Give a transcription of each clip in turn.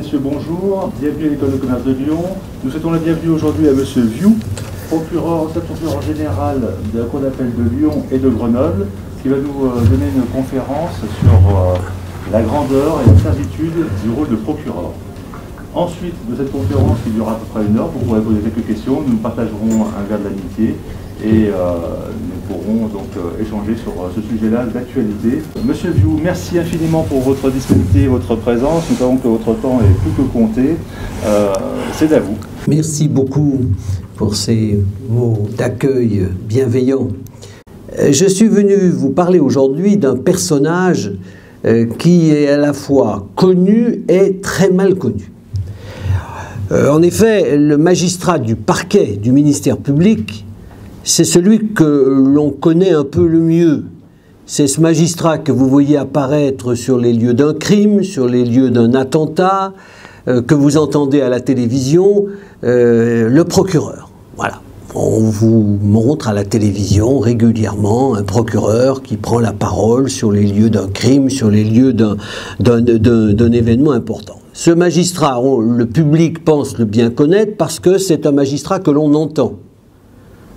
messieurs, bonjour. Bienvenue à l'École de commerce de Lyon. Nous souhaitons la bienvenue aujourd'hui à monsieur Vioux, procureur général de la Cour d'appel de Lyon et de Grenoble, qui va nous donner une conférence sur la grandeur et la servitude du rôle de procureur. Ensuite de cette conférence, qui durera à peu près 1 heure, vous pourrez poser quelques questions. Nous partagerons un verre de l'amitié et nous pourrons donc échanger sur ce sujet-là d'actualité. Monsieur Vioux, merci infiniment pour votre disponibilité et votre présence. Nous savons que votre temps est plus que compté. C'est à vous. Merci beaucoup pour ces mots d'accueil bienveillants. Je suis venu vous parler aujourd'hui d'un personnage qui est à la fois connu et très mal connu. En effet, le magistrat du parquet du ministère public, c'est celui que l'on connaît un peu le mieux. C'est ce magistrat que vous voyez apparaître sur les lieux d'un crime, sur les lieux d'un attentat, que vous entendez à la télévision, le procureur. Voilà. On vous montre à la télévision régulièrement un procureur qui prend la parole sur les lieux d'un crime, sur les lieux d'un événement important. Ce magistrat, le public pense le bien connaître parce que c'est un magistrat que l'on entend.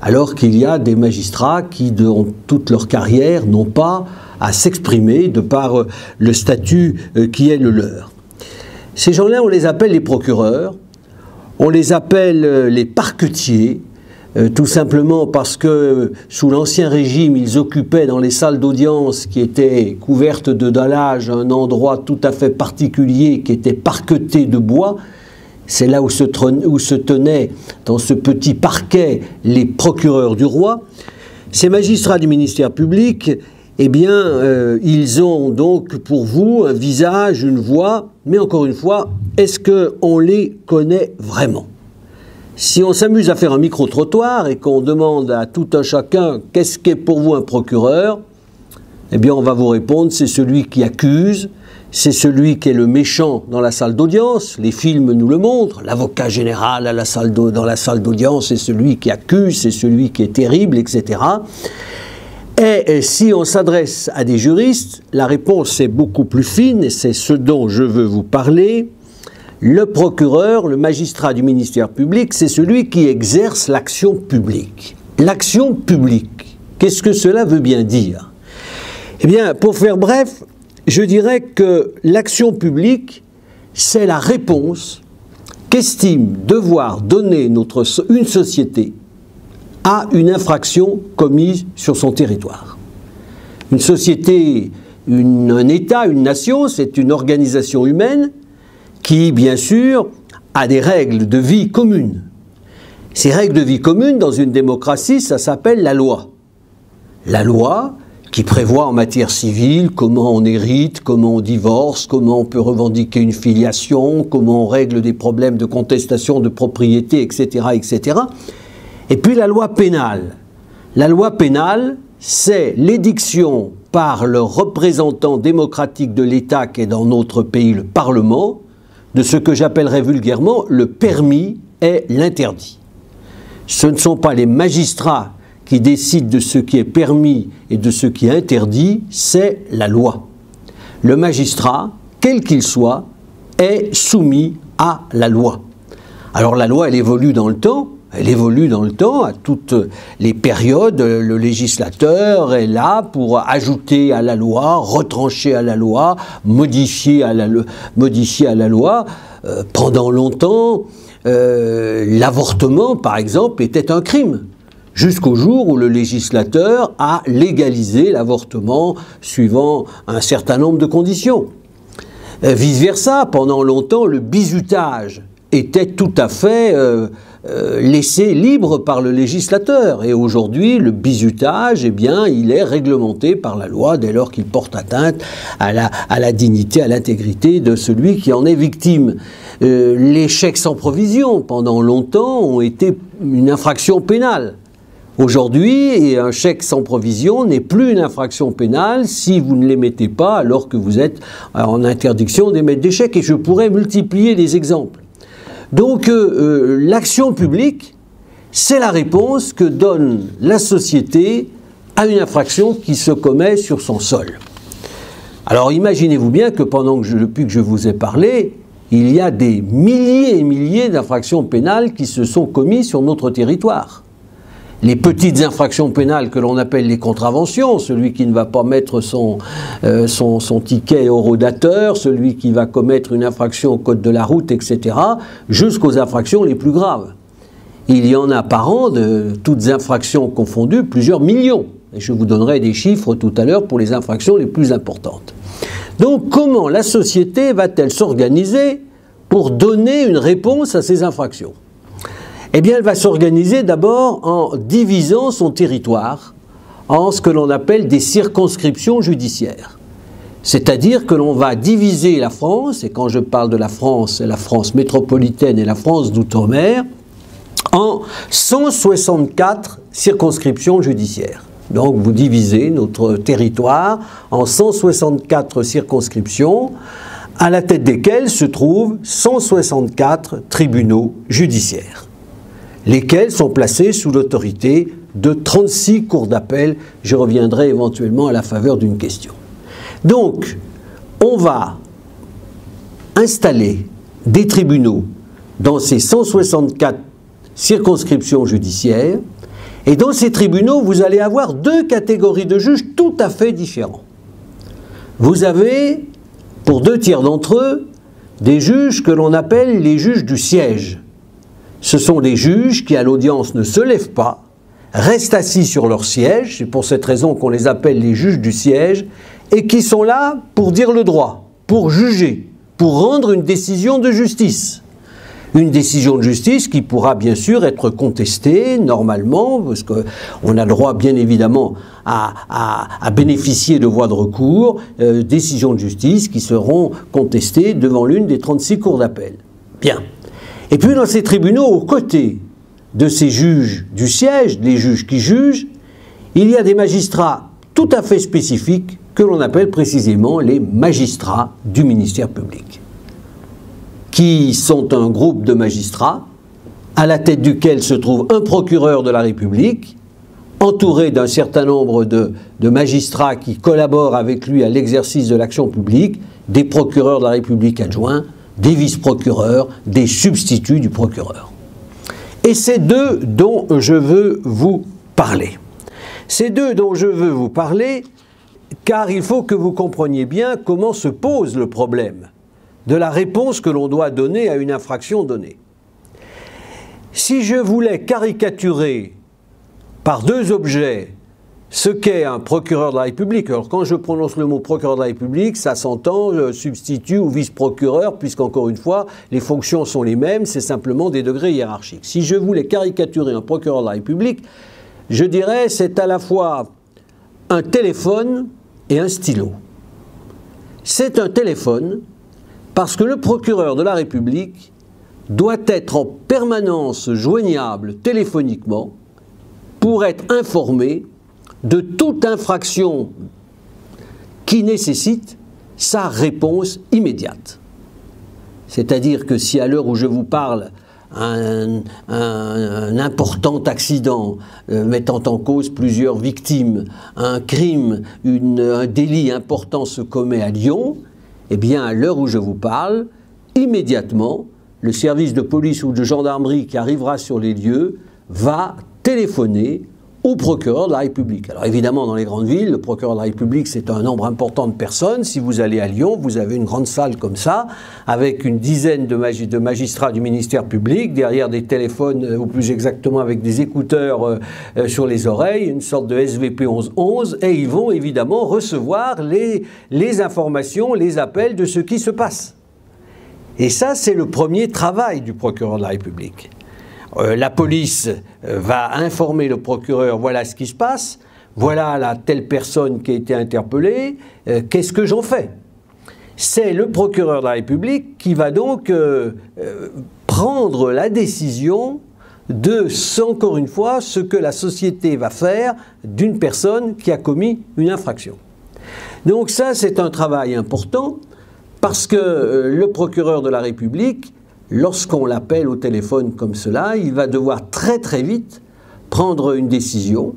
Alors qu'il y a des magistrats qui, dans toute leur carrière, n'ont pas à s'exprimer de par le statut qui est le leur. Ces gens-là, on les appelle les procureurs, on les appelle les parquetiers, tout simplement parce que sous l'Ancien Régime, ils occupaient dans les salles d'audience qui étaient couvertes de dallage un endroit tout à fait particulier qui était parqueté de bois. C'est là où se tenaient, dans ce petit parquet, les procureurs du roi. Ces magistrats du ministère public, eh bien, ils ont donc pour vous un visage, une voix, mais encore une fois, est-ce qu'on les connaît vraiment ? Si on s'amuse à faire un micro-trottoir et qu'on demande à tout un chacun qu'est-ce qu'est pour vous un procureur, eh bien on va vous répondre c'est celui qui accuse, c'est celui qui est le méchant dans la salle d'audience, les films nous le montrent, l'avocat général dans la salle d'audience c'est celui qui accuse, c'est celui qui est terrible, etc. Et si on s'adresse à des juristes, la réponse est beaucoup plus fine et c'est ce dont je veux vous parler. Le procureur, le magistrat du ministère public, c'est celui qui exerce l'action publique. L'action publique, qu'est-ce que cela veut bien dire? Eh bien, pour faire bref, je dirais que l'action publique, c'est la réponse qu'estime devoir donner une société à une infraction commise sur son territoire. Une société, un État, une nation, c'est une organisation humaine qui, bien sûr, a des règles de vie communes. Ces règles de vie communes, dans une démocratie, ça s'appelle la loi. La loi qui prévoit en matière civile comment on hérite, comment on divorce, comment on peut revendiquer une filiation, comment on règle des problèmes de contestation de propriété, etc., etc. Et puis la loi pénale. La loi pénale, c'est l'édiction par le représentant démocratique de l'État qui est dans notre pays, le Parlement, de ce que j'appellerais vulgairement le permis et l'interdit. Ce ne sont pas les magistrats qui décident de ce qui est permis et de ce qui est interdit, c'est la loi. Le magistrat, quel qu'il soit, est soumis à la loi. Alors la loi, elle évolue dans le temps. Elle évolue dans le temps, à toutes les périodes. Le législateur est là pour ajouter à la loi, retrancher à la loi, modifier à la loi. Pendant longtemps, l'avortement, par exemple, était un crime. Jusqu'au jour où le législateur a légalisé l'avortement suivant un certain nombre de conditions. Vice-versa, pendant longtemps, le bizutage était tout à fait laissé libre par le législateur. Et aujourd'hui, le bizutage, eh bien, il est réglementé par la loi dès lors qu'il porte atteinte à la dignité, à l'intégrité de celui qui en est victime. Les chèques sans provision, pendant longtemps, ont été une infraction pénale. Aujourd'hui, un chèque sans provision n'est plus une infraction pénale si vous ne l'émettez pas alors que vous êtes en interdiction d'émettre des chèques. Et je pourrais multiplier les exemples. Donc l'action publique, c'est la réponse que donne la société à une infraction qui se commet sur son sol. Alors imaginez-vous bien que depuis que je vous ai parlé, il y a des milliers et milliers d'infractions pénales qui se sont commises sur notre territoire. Les petites infractions pénales que l'on appelle les contraventions, celui qui ne va pas mettre son ticket au rodateur, celui qui va commettre une infraction au code de la route, etc., jusqu'aux infractions les plus graves. Il y en a par an, de toutes infractions confondues, plusieurs millions. Et je vous donnerai des chiffres tout à l'heure pour les infractions les plus importantes. Donc comment la société va-t-elle s'organiser pour donner une réponse à ces infractions ? Eh bien, elle va s'organiser d'abord en divisant son territoire en ce que l'on appelle des circonscriptions judiciaires. C'est-à-dire que l'on va diviser la France, et quand je parle de la France, c'est la France métropolitaine et la France d'outre-mer, en 164 circonscriptions judiciaires. Donc vous divisez notre territoire en 164 circonscriptions, à la tête desquelles se trouvent 164 tribunaux judiciaires, lesquels sont placés sous l'autorité de 36 cours d'appel. Je reviendrai éventuellement à la faveur d'une question. Donc, on va installer des tribunaux dans ces 164 circonscriptions judiciaires, et dans ces tribunaux, vous allez avoir deux catégories de juges tout à fait différents. Vous avez, pour 2/3 d'entre eux, des juges que l'on appelle les juges du siège. Ce sont des juges qui, à l'audience, ne se lèvent pas, restent assis sur leur siège, c'est pour cette raison qu'on les appelle les juges du siège, et qui sont là pour dire le droit, pour juger, pour rendre une décision de justice. Une décision de justice qui pourra bien sûr être contestée normalement, parce qu'on a le droit bien évidemment à bénéficier de voies de recours, décisions de justice qui seront contestées devant l'une des 36 cours d'appel. Bien. Et puis dans ces tribunaux, aux côtés de ces juges du siège, les juges qui jugent, il y a des magistrats tout à fait spécifiques que l'on appelle précisément les magistrats du ministère public, qui sont un groupe de magistrats à la tête duquel se trouve un procureur de la République, entouré d'un certain nombre de magistrats qui collaborent avec lui à l'exercice de l'action publique, des procureurs de la République adjoints, des vice-procureurs, des substituts du procureur. Et c'est d'eux dont je veux vous parler. C'est d'eux dont je veux vous parler, car il faut que vous compreniez bien comment se pose le problème de la réponse que l'on doit donner à une infraction donnée. Si je voulais caricaturer par deux objets ce qu'est un procureur de la République, alors quand je prononce le mot procureur de la République, ça s'entend substitut ou vice-procureur, puisqu'encore une fois, les fonctions sont les mêmes, c'est simplement des degrés hiérarchiques. Si je voulais caricaturer un procureur de la République, je dirais c'est à la fois un téléphone et un stylo. C'est un téléphone parce que le procureur de la République doit être en permanence joignable téléphoniquement pour être informé de toute infraction qui nécessite sa réponse immédiate. C'est-à-dire que si à l'heure où je vous parle, un important accident mettant en cause plusieurs victimes, un crime, un délit important se commet à Lyon, eh bien à l'heure où je vous parle, immédiatement, le service de police ou de gendarmerie qui arrivera sur les lieux va téléphoner au procureur de la République. Alors évidemment, dans les grandes villes, le procureur de la République, c'est un nombre important de personnes. Si vous allez à Lyon, vous avez une grande salle comme ça, avec une dizaine de magistrats du ministère public, derrière des téléphones, ou plus exactement avec des écouteurs sur les oreilles, une sorte de SVP 1111, et ils vont évidemment recevoir les informations, les appels de ce qui se passe. Et ça, c'est le premier travail du procureur de la République. La police va informer le procureur, voilà ce qui se passe, voilà la telle personne qui a été interpellée, qu'est-ce que j'en fais? C'est le procureur de la République qui va donc prendre la décision de, encore une fois, ce que la société va faire d'une personne qui a commis une infraction. Donc ça, c'est un travail important parce que le procureur de la République, lorsqu'on l'appelle au téléphone comme cela, il va devoir très très vite prendre une décision.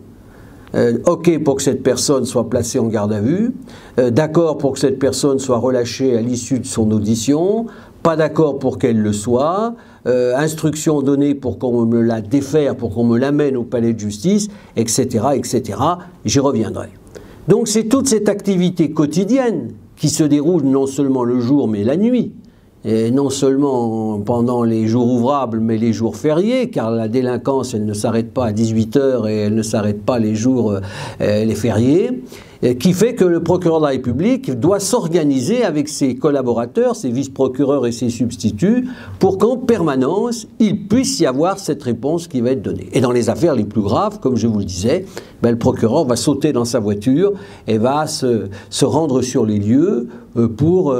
OK pour que cette personne soit placée en garde à vue, d'accord pour que cette personne soit relâchée à l'issue de son audition, pas d'accord pour qu'elle le soit, instruction donnée pour qu'on me la défère, pour qu'on me l'amène au palais de justice, etc., etc. J'y reviendrai. Donc c'est toute cette activité quotidienne qui se déroule non seulement le jour mais la nuit, et non seulement pendant les jours ouvrables mais les jours fériés, car la délinquance elle ne s'arrête pas à 18h et elle ne s'arrête pas les jours les fériés, qui fait que le procureur de la République doit s'organiser avec ses collaborateurs, ses vice-procureurs et ses substituts, pour qu'en permanence, il puisse y avoir cette réponse qui va être donnée. Et dans les affaires les plus graves, comme je vous le disais, le procureur va sauter dans sa voiture et va se rendre sur les lieux pour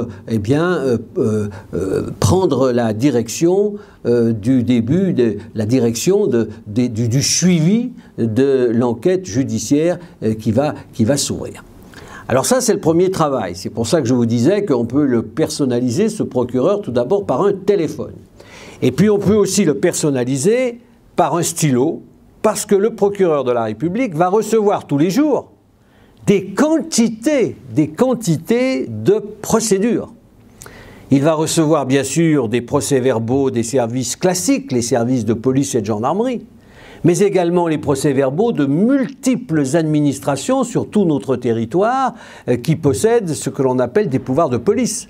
prendre la direction du début, du suivi de l'enquête judiciaire qui va s'ouvrir. Alors ça, c'est le premier travail. C'est pour ça que je vous disais qu'on peut le personnaliser, ce procureur, tout d'abord par un téléphone. Et puis on peut aussi le personnaliser par un stylo, parce que le procureur de la République va recevoir tous les jours des quantités de procédures. Il va recevoir bien sûr des procès-verbaux des services classiques, les services de police et de gendarmerie, mais également les procès-verbaux de multiples administrations sur tout notre territoire qui possèdent ce que l'on appelle des pouvoirs de police.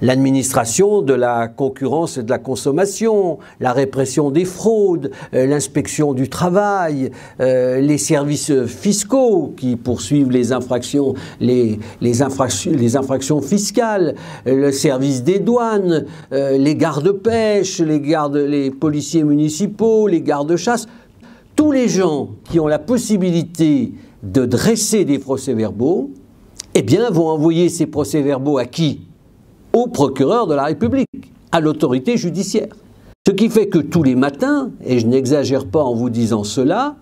L'administration de la concurrence et de la consommation, la répression des fraudes, l'inspection du travail, les services fiscaux qui poursuivent les infractions, les infractions fiscales, le service des douanes, les gardes-pêche, les policiers municipaux, les gardes-chasse. Tous les gens qui ont la possibilité de dresser des procès-verbaux, eh bien, vont envoyer ces procès-verbaux à qui ? Au procureur de la République, à l'autorité judiciaire. Ce qui fait que tous les matins, et je n'exagère pas en vous disant cela,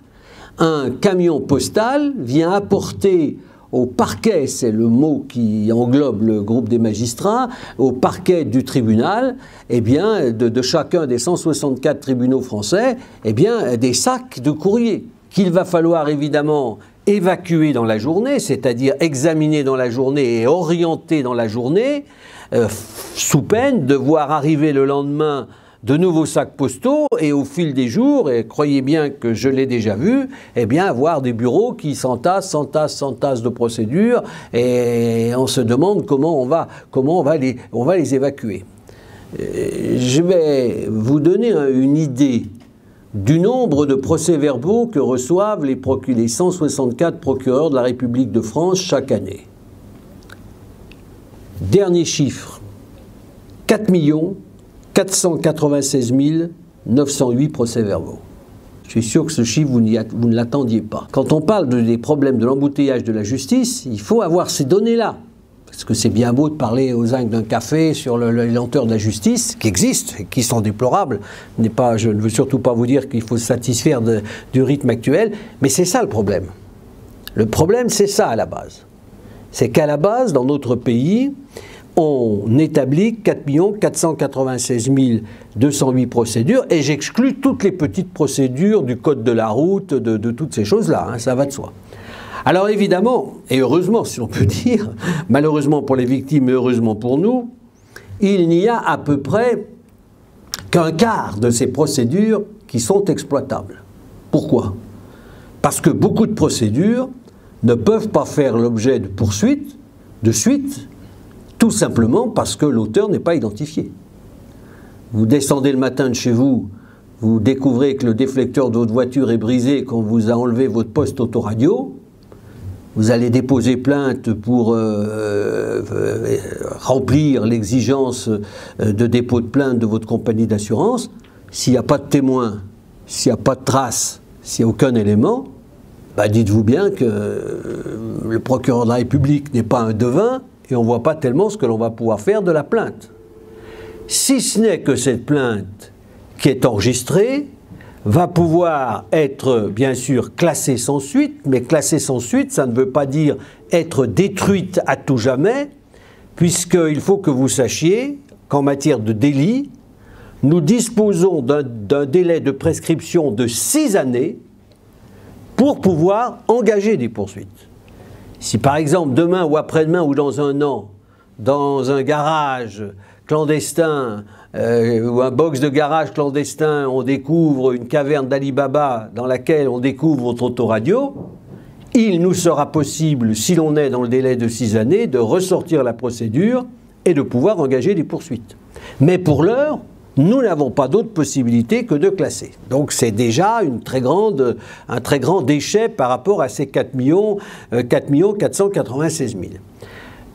un camion postal vient apporter au parquet, c'est le mot qui englobe le groupe des magistrats, au parquet du tribunal, eh bien, de chacun des 164 tribunaux français, eh bien, des sacs de courrier qu'il va falloir évidemment évacuer dans la journée, c'est-à-dire examiner dans la journée et orienter dans la journée, sous peine de voir arriver le lendemain de nouveaux sacs postaux et au fil des jours, et croyez bien que je l'ai déjà vu, eh bien avoir des bureaux qui s'entassent de procédures et on se demande comment on va les évacuer. Je vais vous donner une idée du nombre de procès-verbaux que reçoivent les 164 procureurs de la République de France chaque année. Dernier chiffre, 4 496 908 procès-verbaux. Je suis sûr que ce chiffre, vous ne l'attendiez pas. Quand on parle des problèmes de l'embouteillage de la justice, il faut avoir ces données-là. Parce que c'est bien beau de parler aux zincs d'un café sur les lenteurs de la justice, qui existent et qui sont déplorables. Je ne veux surtout pas vous dire qu'il faut se satisfaire du rythme actuel, mais c'est ça le problème. Le problème, c'est ça à la base. C'est qu'à la base, dans notre pays, on établit 4 496 208 procédures, et j'exclus toutes les petites procédures du code de la route, de toutes ces choses-là, hein, ça va de soi. Alors évidemment, et heureusement si on peut dire, malheureusement pour les victimes et heureusement pour nous, il n'y a à peu près qu'un quart de ces procédures qui sont exploitables. Pourquoi? Parce que beaucoup de procédures ne peuvent pas faire l'objet de poursuites, de suites, tout simplement parce que l'auteur n'est pas identifié. Vous descendez le matin de chez vous, vous découvrez que le déflecteur de votre voiture est brisé quand vous a enlevé votre poste autoradio, vous allez déposer plainte pour remplir l'exigence de dépôt de plainte de votre compagnie d'assurance. S'il n'y a pas de témoin, s'il n'y a pas de trace, s'il n'y a aucun élément, bah dites-vous bien que le procureur de la République n'est pas un devin et on ne voit pas tellement ce que l'on va pouvoir faire de la plainte. Si ce n'est que cette plainte qui est enregistrée va pouvoir être bien sûr classée sans suite, mais classée sans suite, ça ne veut pas dire être détruite à tout jamais, puisqu'il faut que vous sachiez qu'en matière de délit, nous disposons d'un délai de prescription de 6 années pour pouvoir engager des poursuites. Si par exemple demain ou après-demain ou dans un an, dans un garage clandestin ou un box de garage clandestin, on découvre une caverne d'Ali Baba dans laquelle on découvre votre autoradio, il nous sera possible, si l'on est dans le délai de 6 années, de ressortir la procédure et de pouvoir engager des poursuites. Mais pour l'heure, nous n'avons pas d'autre possibilité que de classer. Donc c'est déjà un très grand déchet par rapport à ces 4 496 000.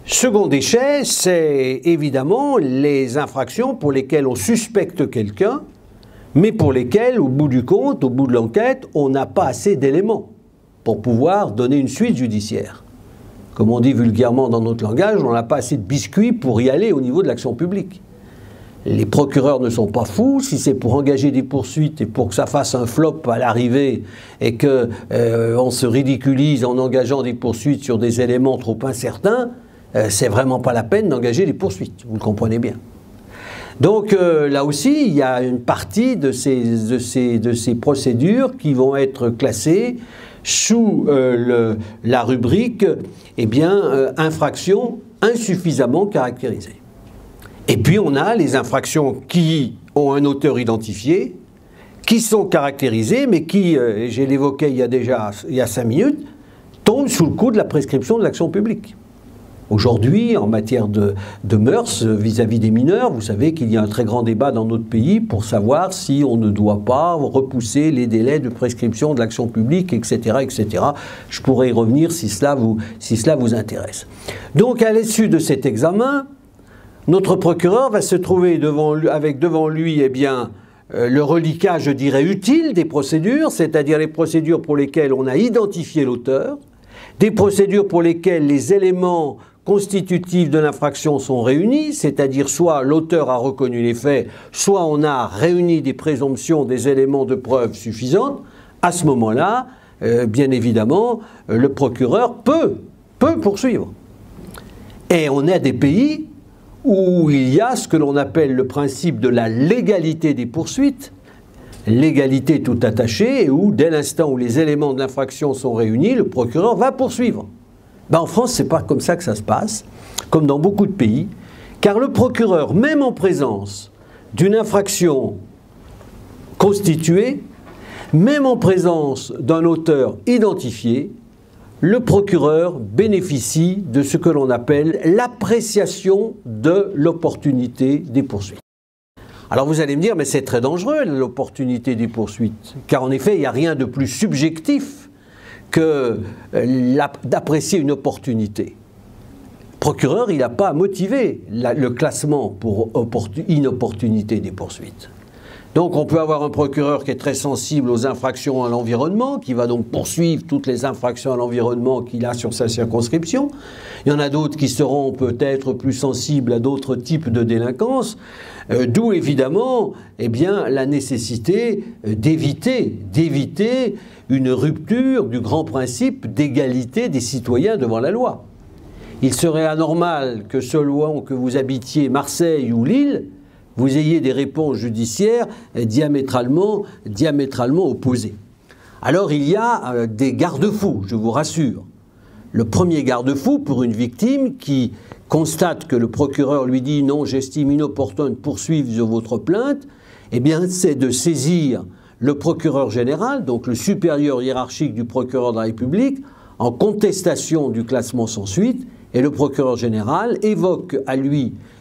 Second déchet, c'est évidemment les infractions pour lesquelles on suspecte quelqu'un, mais pour lesquelles, au bout du compte, au bout de l'enquête, on n'a pas assez d'éléments pour pouvoir donner une suite judiciaire. Comme on dit vulgairement dans notre langage, on n'a pas assez de biscuits pour y aller au niveau de l'action publique. Les procureurs ne sont pas fous. Si c'est pour engager des poursuites et pour que ça fasse un flop à l'arrivée et qu'on se ridiculise en engageant des poursuites sur des éléments trop incertains, c'est vraiment pas la peine d'engager des poursuites. Vous le comprenez bien. Donc là aussi, il y a une partie de ces procédures qui vont être classées sous la rubrique infraction insuffisamment caractérisée. Et puis on a les infractions qui ont un auteur identifié, qui sont caractérisées, mais qui, je l'évoquais il y a 5 minutes, tombent sous le coup de la prescription de l'action publique. Aujourd'hui, en matière de mœurs vis-à-vis des mineurs, vous savez qu'il y a un très grand débat dans notre pays pour savoir si on ne doit pas repousser les délais de prescription de l'action publique, etc., etc. Je pourrais y revenir si cela vous intéresse. Donc, à l'issue de cet examen, notre procureur va se trouver avec devant lui le reliquat, je dirais, utile des procédures, c'est-à-dire les procédures pour lesquelles on a identifié l'auteur, des procédures pour lesquelles les éléments constitutifs de l'infraction sont réunis, c'est-à-dire soit l'auteur a reconnu les faits, soit on a réuni des présomptions, des éléments de preuve suffisants. À ce moment-là, bien évidemment, le procureur peut poursuivre. Et on est des pays où il y a ce que l'on appelle le principe de la légalité des poursuites, légalité tout attachée, et où, dès l'instant où les éléments de l'infraction sont réunis, le procureur va poursuivre. En France, ce n'est pas comme ça que ça se passe, comme dans beaucoup de pays, car le procureur, même en présence d'une infraction constituée, même en présence d'un auteur identifié, le procureur bénéficie de ce que l'on appelle l'appréciation de l'opportunité des poursuites. Alors vous allez me dire, mais c'est très dangereux l'opportunité des poursuites, car en effet, il n'y a rien de plus subjectif que d'apprécier une opportunité. Le procureur, il n'a pas à motiver le classement pour inopportunité des poursuites. Donc on peut avoir un procureur qui est très sensible aux infractions à l'environnement, qui va donc poursuivre toutes les infractions à l'environnement qu'il a sur sa circonscription. Il y en a d'autres qui seront peut-être plus sensibles à d'autres types de délinquance, d'où évidemment la nécessité d'éviter une rupture du grand principe d'égalité des citoyens devant la loi. Il serait anormal que selon que vous habitiez Marseille ou Lille, vous ayez des réponses judiciaires diamétralement opposées. Alors il y a des garde-fous, je vous rassure. Le premier garde-fou pour une victime qui constate que le procureur lui dit « non, j'estime inopportun de poursuivre votre plainte », c'est de saisir le procureur général, donc le supérieur hiérarchique du procureur de la République, en contestation du classement sans suite, et le procureur général évoque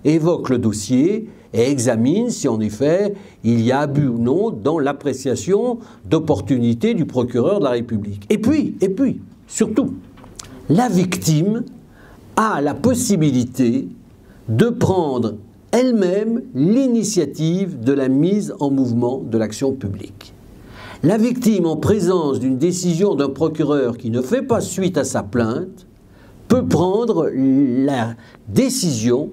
le dossier et examine si en effet il y a abus ou non dans l'appréciation d'opportunité du procureur de la République. Et puis, surtout, la victime a la possibilité de prendre elle-même l'initiative de la mise en mouvement de l'action publique. La victime, en présence d'une décision d'un procureur qui ne fait pas suite à sa plainte, peut prendre la décision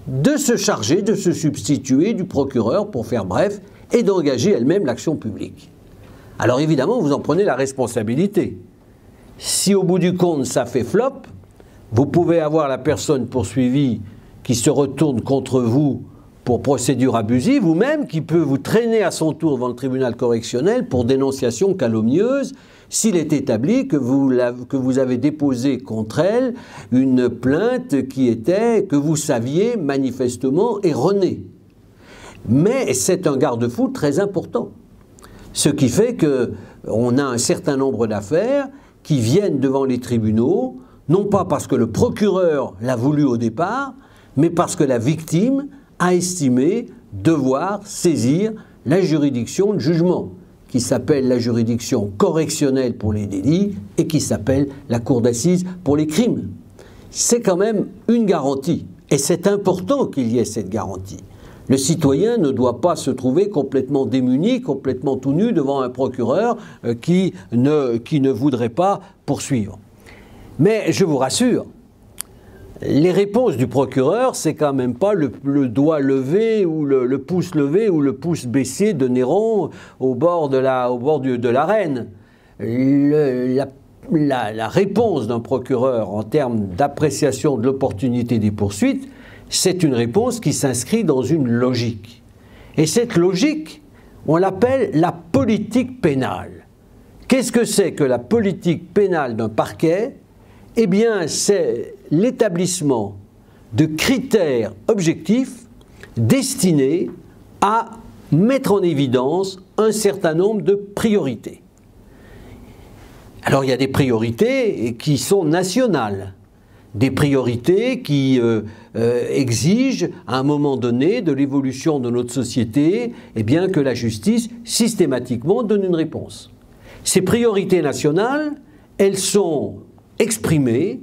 de se charger, de se substituer du procureur, pour faire bref, et d'engager elle-même l'action publique. Alors évidemment, vous en prenez la responsabilité. Si au bout du compte ça fait flop, vous pouvez avoir la personne poursuivie qui se retourne contre vous pour procédure abusive, ou même qui peut vous traîner à son tour devant le tribunal correctionnel pour dénonciation calomnieuse, s'il est établi que vous avez déposé contre elle une plainte que vous saviez manifestement erronée. Mais c'est un garde-fou très important. Ce qui fait qu'on a un certain nombre d'affaires qui viennent devant les tribunaux, non pas parce que le procureur l'a voulu au départ, mais parce que la victime a estimé devoir saisir la juridiction de jugement, qui s'appelle la juridiction correctionnelle pour les délits et qui s'appelle la cour d'assises pour les crimes. C'est quand même une garantie, et c'est important qu'il y ait cette garantie. Le citoyen ne doit pas se trouver complètement démuni, complètement tout nu devant un procureur qui ne voudrait pas poursuivre. Mais je vous rassure, les réponses du procureur, c'est quand même pas le doigt levé ou le pouce levé ou le pouce baissé de Néron au bord de l'arène. La réponse d'un procureur en termes d'appréciation de l'opportunité des poursuites, c'est une réponse qui s'inscrit dans une logique. Et cette logique, on l'appelle la politique pénale. Qu'est-ce que c'est que la politique pénale d'un parquet? Eh bien, c'est l'établissement de critères objectifs destinés à mettre en évidence un certain nombre de priorités. Alors, il y a des priorités qui sont nationales. Des priorités qui exigent à un moment donné de l'évolution de notre société, eh bien, que la justice systématiquement donne une réponse. Ces priorités nationales, elles sont exprimées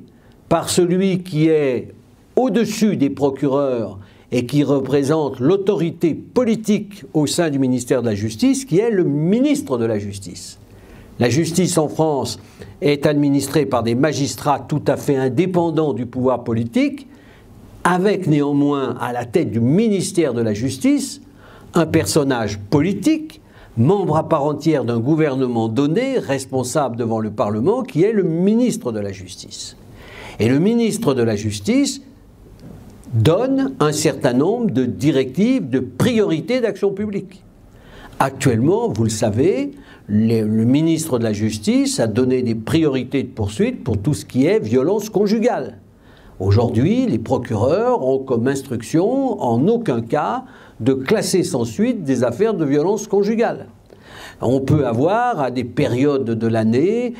par celui qui est au-dessus des procureurs et qui représente l'autorité politique au sein du ministère de la Justice, qui est le ministre de la Justice. La justice en France est administrée par des magistrats tout à fait indépendants du pouvoir politique, avec néanmoins à la tête du ministère de la Justice un personnage politique, membre à part entière d'un gouvernement donné, responsable devant le Parlement, qui est le ministre de la Justice. Et le ministre de la Justice donne un certain nombre de directives, de priorités d'action publique. Actuellement, vous le savez, le ministre de la Justice a donné des priorités de poursuite pour tout ce qui est violence conjugale. Aujourd'hui, les procureurs ont comme instruction, en aucun cas, de classer sans suite des affaires de violence conjugale. On peut avoir, à des périodes de l'année,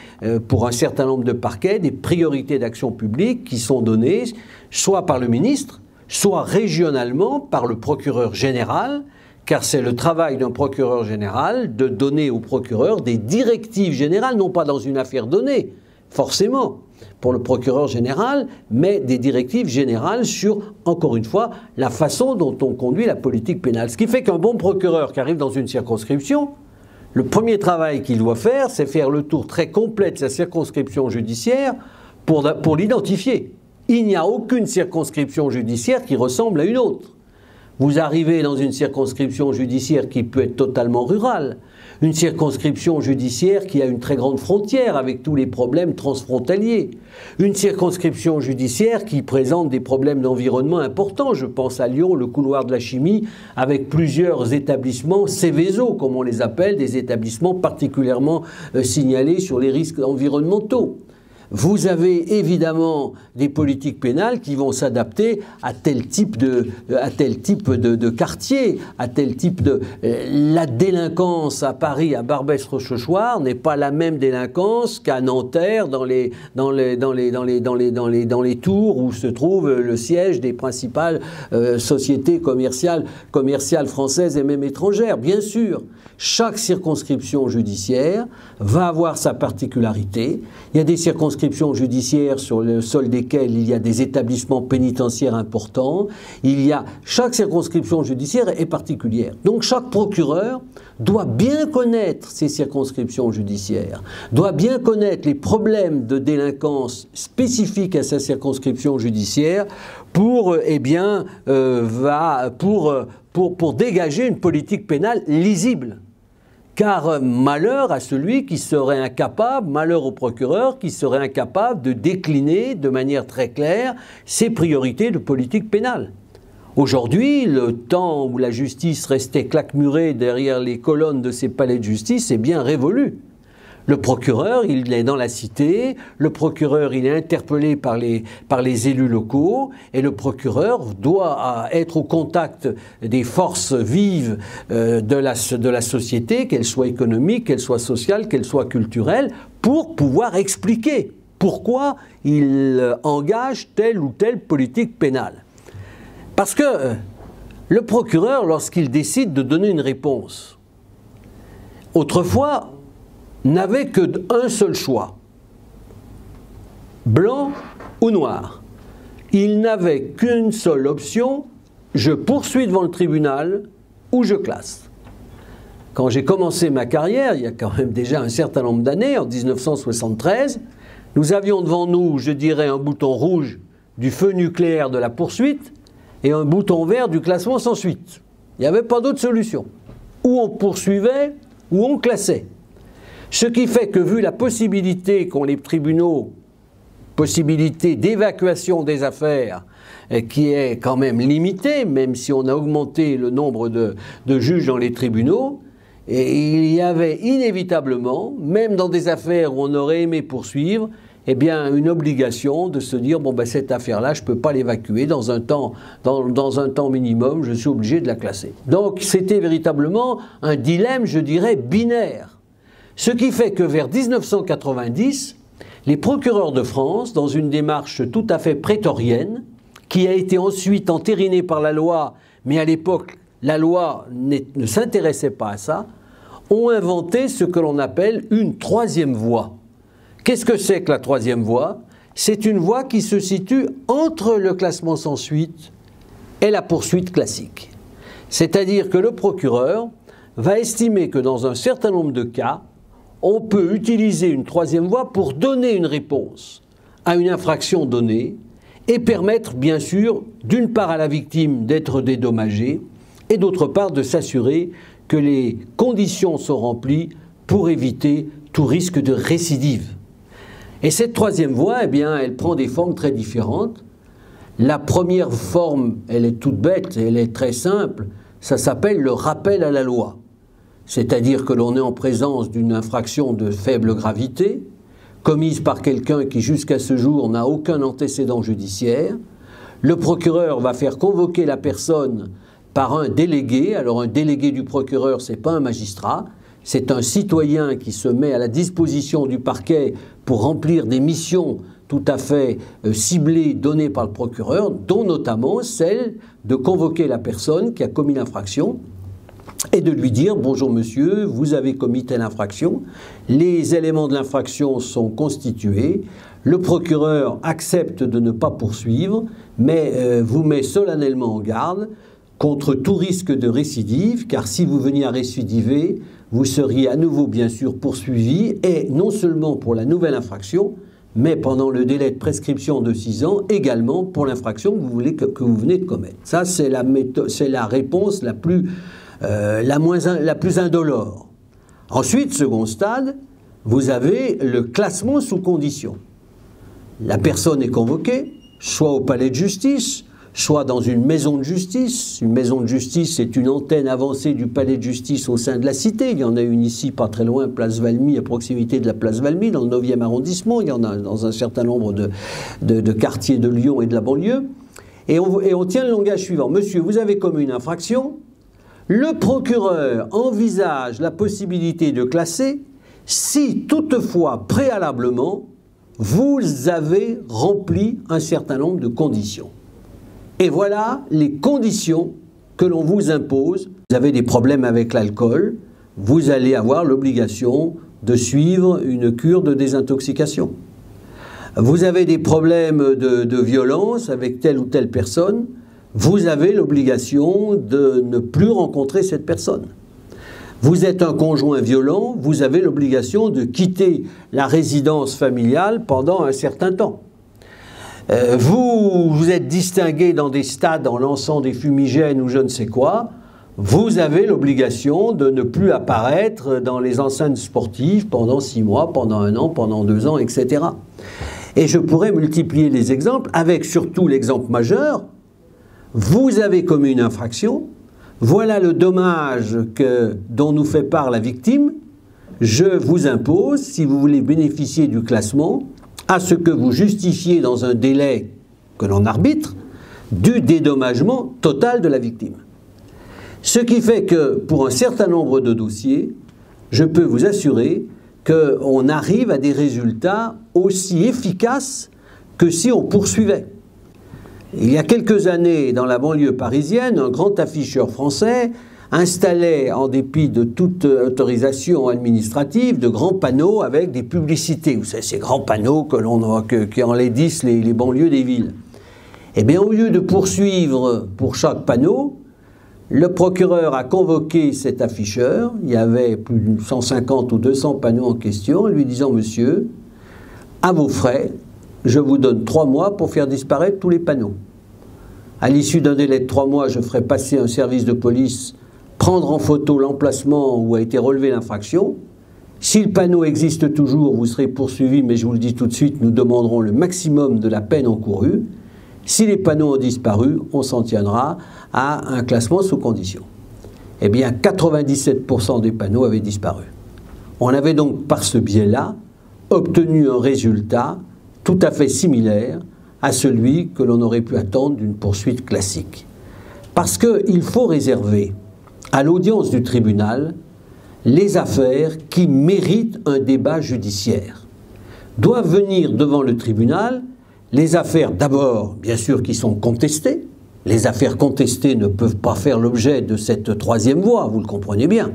pour un certain nombre de parquets, des priorités d'action publique qui sont données soit par le ministre, soit régionalement par le procureur général, car c'est le travail d'un procureur général de donner au procureur des directives générales, non pas dans une affaire donnée, forcément, pour le procureur général, mais des directives générales sur, encore une fois, la façon dont on conduit la politique pénale. Ce qui fait qu'un bon procureur qui arrive dans une circonscription, le premier travail qu'il doit faire, c'est faire le tour très complet de sa circonscription judiciaire pour l'identifier. Il n'y a aucune circonscription judiciaire qui ressemble à une autre. Vous arrivez dans une circonscription judiciaire qui peut être totalement rurale, une circonscription judiciaire qui a une très grande frontière avec tous les problèmes transfrontaliers, une circonscription judiciaire qui présente des problèmes d'environnement importants. Je pense à Lyon, le couloir de la chimie, avec plusieurs établissements Seveso, comme on les appelle, des établissements particulièrement signalés sur les risques environnementaux. Vous avez évidemment des politiques pénales qui vont s'adapter à tel type de quartier, à tel type de... La délinquance à Paris, à Barbès-Rochechouart, n'est pas la même délinquance qu'à Nanterre, dans les tours où se trouve le siège des principales sociétés commerciales françaises et même étrangères. Bien sûr, chaque circonscription judiciaire va avoir sa particularité. Il y a des circonscriptions judiciaires sur le sol desquelles il y a des établissements pénitentiaires importants. Chaque circonscription judiciaire est particulière. Donc chaque procureur doit bien connaître ces circonscriptions judiciaires, doit bien connaître les problèmes de délinquance spécifiques à sa circonscription judiciaire pour dégager une politique pénale lisible. Car malheur à celui qui serait incapable, malheur au procureur qui serait incapable de décliner de manière très claire ses priorités de politique pénale. Aujourd'hui, le temps où la justice restait claquemurée derrière les colonnes de ses palais de justice est bien révolu. Le procureur, il est dans la cité, le procureur, il est interpellé par les élus locaux, et le procureur doit être au contact des forces vives de la société, qu'elles soient économiques, qu'elles soient sociales, qu'elles soient culturelles, pour pouvoir expliquer pourquoi il engage telle ou telle politique pénale. Parce que le procureur, lorsqu'il décide de donner une réponse, autrefois, n'avait qu'un seul choix, blanc ou noir. Il n'avait qu'une seule option, je poursuis devant le tribunal ou je classe. Quand j'ai commencé ma carrière, il y a quand même déjà un certain nombre d'années, en 1973, nous avions devant nous, je dirais, un bouton rouge du feu nucléaire de la poursuite et un bouton vert du classement sans suite. Il n'y avait pas d'autre solution. Ou on poursuivait, ou on classait. Ce qui fait que, vu la possibilité qu'ont les tribunaux, possibilité d'évacuation des affaires, qui est quand même limitée, même si on a augmenté le nombre de juges dans les tribunaux, et il y avait inévitablement, même dans des affaires où on aurait aimé poursuivre, eh bien, une obligation de se dire, bon, ben, cette affaire-là, je ne peux pas l'évacuer dans un temps minimum, je suis obligé de la classer. Donc, c'était véritablement un dilemme, je dirais, binaire. Ce qui fait que vers 1990, les procureurs de France, dans une démarche tout à fait prétorienne, qui a été ensuite entérinée par la loi, mais à l'époque, la loi ne s'intéressait pas à ça, ont inventé ce que l'on appelle une troisième voie. Qu'est-ce que c'est que la troisième voie? C'est une voie qui se situe entre le classement sans suite et la poursuite classique. C'est-à-dire que le procureur va estimer que dans un certain nombre de cas, on peut utiliser une troisième voie pour donner une réponse à une infraction donnée et permettre, bien sûr, d'une part à la victime d'être dédommagée et d'autre part de s'assurer que les conditions sont remplies pour éviter tout risque de récidive. Et cette troisième voie, eh bien, elle prend des formes très différentes. La première forme, elle est toute bête, elle est très simple, ça s'appelle le rappel à la loi. C'est-à-dire que l'on est en présence d'une infraction de faible gravité, commise par quelqu'un qui jusqu'à ce jour n'a aucun antécédent judiciaire. Le procureur va faire convoquer la personne par un délégué. Alors un délégué du procureur, ce n'est pas un magistrat, c'est un citoyen qui se met à la disposition du parquet pour remplir des missions tout à fait ciblées données par le procureur, dont notamment celle de convoquer la personne qui a commis l'infraction et de lui dire « Bonjour monsieur, vous avez commis telle infraction, les éléments de l'infraction sont constitués, le procureur accepte de ne pas poursuivre, mais vous met solennellement en garde contre tout risque de récidive, car si vous veniez à récidiver, vous seriez à nouveau bien sûr poursuivi, et non seulement pour la nouvelle infraction, mais pendant le délai de prescription de 6 ans, également pour l'infraction que vous venez de commettre. » Ça, c'est la réponse la plus indolore. Ensuite, second stade, vous avez le classement sous condition. La personne est convoquée, soit au palais de justice, soit dans une maison de justice. Une maison de justice, c'est une antenne avancée du palais de justice au sein de la cité. Il y en a une ici, pas très loin, place Valmy, à proximité de la place Valmy, dans le 9e arrondissement. Il y en a dans un certain nombre de quartiers de Lyon et de la banlieue. Et on tient le langage suivant. Monsieur, vous avez commis une infraction. Le procureur envisage la possibilité de classer si toutefois, préalablement, vous avez rempli un certain nombre de conditions. Et voilà les conditions que l'on vous impose. Vous avez des problèmes avec l'alcool, vous allez avoir l'obligation de suivre une cure de désintoxication. Vous avez des problèmes de violence avec telle ou telle personne, vous avez l'obligation de ne plus rencontrer cette personne. Vous êtes un conjoint violent, vous avez l'obligation de quitter la résidence familiale pendant un certain temps. Vous êtes distingué dans des stades en lançant des fumigènes ou je ne sais quoi, vous avez l'obligation de ne plus apparaître dans les enceintes sportives pendant 6 mois, pendant 1 an, pendant 2 ans, etc. Et je pourrais multiplier les exemples, avec surtout l'exemple majeur. Vous avez commis une infraction, voilà le dommage dont nous fait part la victime, je vous impose, si vous voulez bénéficier du classement, à ce que vous justifiez dans un délai que l'on arbitre, du dédommagement total de la victime. Ce qui fait que, pour un certain nombre de dossiers, je peux vous assurer qu'on arrive à des résultats aussi efficaces que si on poursuivait. Il y a quelques années, dans la banlieue parisienne, un grand afficheur français installait, en dépit de toute autorisation administrative, de grands panneaux avec des publicités. Vous savez, ces grands panneaux qui enlaidissent les banlieues des villes. Eh bien, au lieu de poursuivre pour chaque panneau, le procureur a convoqué cet afficheur. Il y avait plus de 150 ou 200 panneaux en question, lui disant « Monsieur, à vos frais, je vous donne 3 mois pour faire disparaître tous les panneaux. À l'issue d'un délai de 3 mois, je ferai passer un service de police, prendre en photo l'emplacement où a été relevée l'infraction. Si le panneau existe toujours, vous serez poursuivi, mais je vous le dis tout de suite, nous demanderons le maximum de la peine encourue. Si les panneaux ont disparu, on s'en tiendra à un classement sous condition. » Eh bien, 97% des panneaux avaient disparu. On avait donc, par ce biais-là, obtenu un résultat tout à fait similaire à celui que l'on aurait pu attendre d'une poursuite classique. Parce qu'il faut réserver à l'audience du tribunal les affaires qui méritent un débat judiciaire. Doivent venir devant le tribunal les affaires, d'abord, bien sûr, qui sont contestées. Les affaires contestées ne peuvent pas faire l'objet de cette troisième voie, vous le comprenez bien.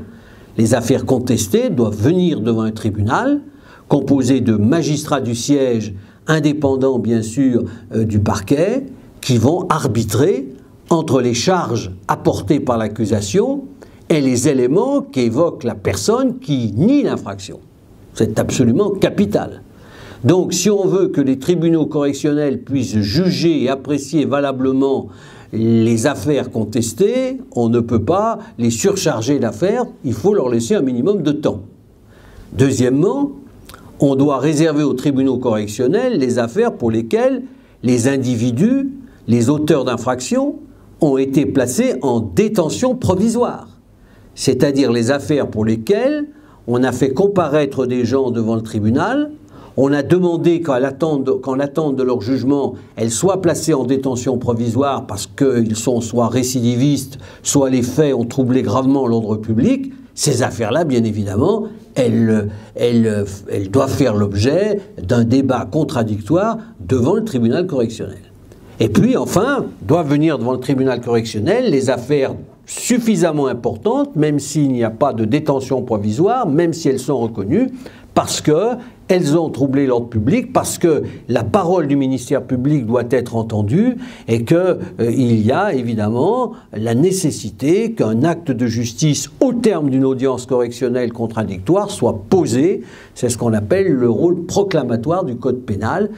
Les affaires contestées doivent venir devant un tribunal composé de magistrats du siège, indépendants bien sûr du parquet, qui vont arbitrer entre les charges apportées par l'accusation et les éléments qu'évoque la personne qui nie l'infraction. C'est absolument capital. Donc, si on veut que les tribunaux correctionnels puissent juger et apprécier valablement les affaires contestées, on ne peut pas les surcharger d'affaires, il faut leur laisser un minimum de temps. Deuxièmement, on doit réserver aux tribunaux correctionnels les affaires pour lesquelles les individus, les auteurs d'infractions, ont été placés en détention provisoire. C'est-à-dire les affaires pour lesquelles on a fait comparaître des gens devant le tribunal. On a demandé qu'en l'attente de leur jugement, elles soient placées en détention provisoire parce qu'ils sont soit récidivistes, soit les faits ont troublé gravement l'ordre public. Ces affaires-là, bien évidemment, elles doivent faire l'objet d'un débat contradictoire devant le tribunal correctionnel. Et puis, enfin, doivent venir devant le tribunal correctionnel les affaires suffisamment importantes, même s'il n'y a pas de détention provisoire, même si elles sont reconnues, parce qu'elles ont troublé l'ordre public, parce que la parole du ministère public doit être entendue et qu'il y a évidemment la nécessité qu'un acte de justice au terme d'une audience correctionnelle contradictoire soit posé. C'est ce qu'on appelle le rôle proclamatoire du Code pénal.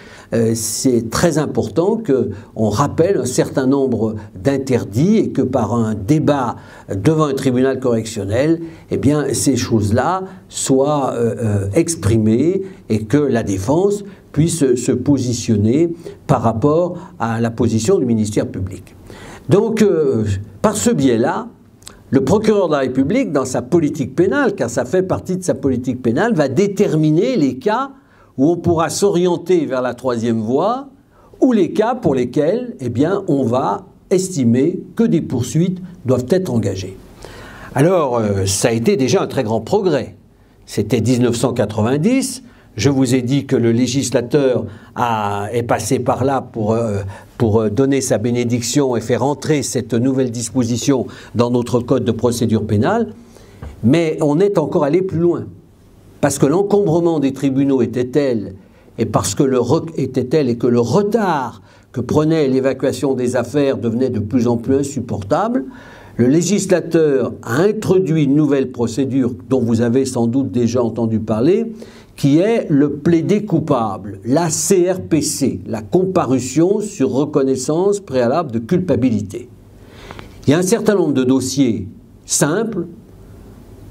C'est très important qu'on rappelle un certain nombre d'interdits et que par un débat devant un tribunal correctionnel, eh bien, ces choses-là soient exprimées et que la défense puisse se positionner par rapport à la position du ministère public. Donc, par ce biais-là, le procureur de la République, dans sa politique pénale, car ça fait partie de sa politique pénale, va déterminer les cas où on pourra s'orienter vers la troisième voie ou les cas pour lesquels, eh bien, on va estimer que des poursuites doivent être engagées. Alors, ça a été déjà un très grand progrès. C'était 1990. Je vous ai dit que le législateur est passé par là pour donner sa bénédiction et faire entrer cette nouvelle disposition dans notre code de procédure pénale. Mais on est encore allé plus loin. Parce que l'encombrement des tribunaux était tel, et parce que le retard que prenait l'évacuation des affaires devenait de plus en plus insupportable, le législateur a introduit une nouvelle procédure dont vous avez sans doute déjà entendu parler, qui est le plaidé coupable, la CRPC, la comparution sur reconnaissance préalable de culpabilité. Il y a un certain nombre de dossiers simples,